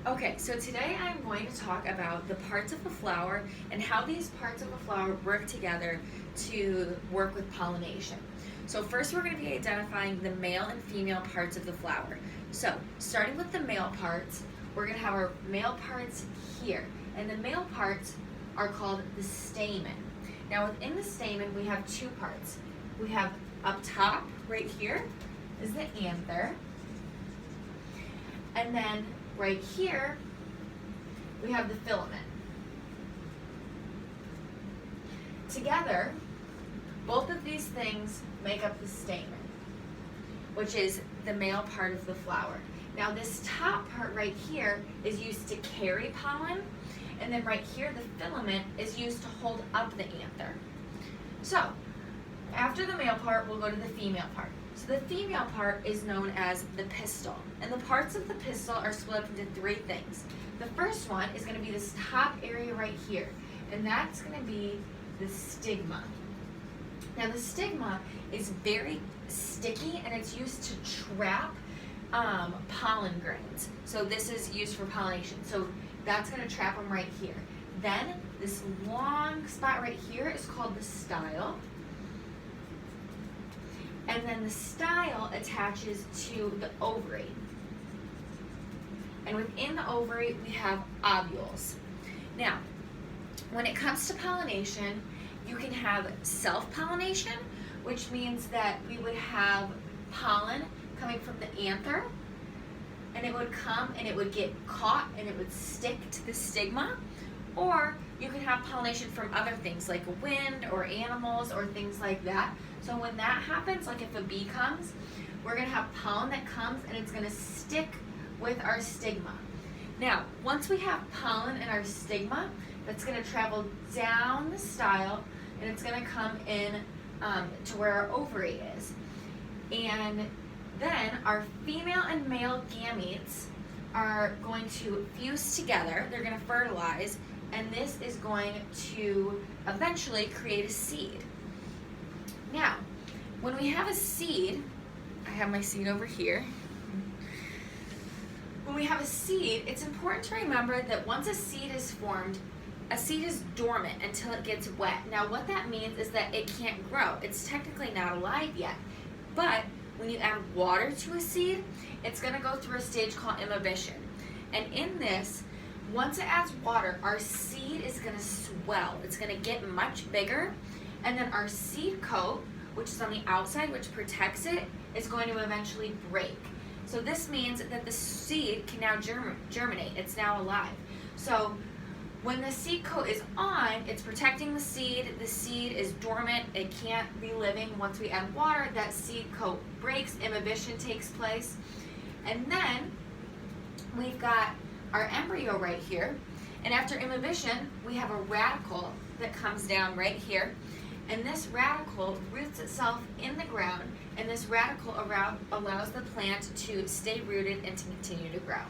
Okay, so today I'm going to talk about the parts of a flower and how these parts of a flower work together to work with pollination. So first we're going to be identifying the male and female parts of the flower. So starting with the male parts, we're going to have our male parts here. And the male parts are called the stamen. Now within the stamen we have two parts. We have up top right here is the anther. And then right here, we have the filament. Together, both of these things make up the stamen, which is the male part of the flower. Now this top part right here is used to carry pollen, and then right here, the filament is used to hold up the anther. So, after the male part, we'll go to the female part. So the female part is known as the pistil. And the parts of the pistil are split up into three things. The first one is going to be this top area right here. And that's going to be the stigma. Now the stigma is very sticky and it's used to trap pollen grains. So this is used for pollination. So that's going to trap them right here. Then this long spot right here is called the style. And then the style attaches to the ovary. And within the ovary, we have ovules. Now, when it comes to pollination, you can have self-pollination, which means that we would have pollen coming from the anther, and it would come and it would get caught and it would stick to the stigma. Or you can have pollination from other things like wind or animals or things like that. So when that happens, like if a bee comes, we're going to have pollen that comes and it's going to stick with our stigma. Now, once we have pollen in our stigma, that's going to travel down the style and it's going to come in to where our ovary is. And then our female and male gametes are going to fuse together, they're going to fertilize, and this is going to eventually create a seed. Now, when we have a seed, I have my seed over here. When we have a seed, it's important to remember that once a seed is formed, a seed is dormant until it gets wet. Now, what that means is that it can't grow. It's technically not alive yet. But when you add water to a seed, it's going to go through a stage called imbibition. And in this, once it adds water, our seed is going to swell. It's going to get much bigger. And then our seed coat, which is on the outside, which protects it, is going to eventually break. So this means that the seed can now germinate. It's now alive. So when the seed coat is on, it's protecting the seed. The seed is dormant. It can't be living. Once we add water, that seed coat breaks. Imbibition takes place. And then we've got our embryo right here. And after imbibition, we have a radicle that comes down right here. And this radicle roots itself in the ground, and this radicle allows the plant to stay rooted and to continue to grow.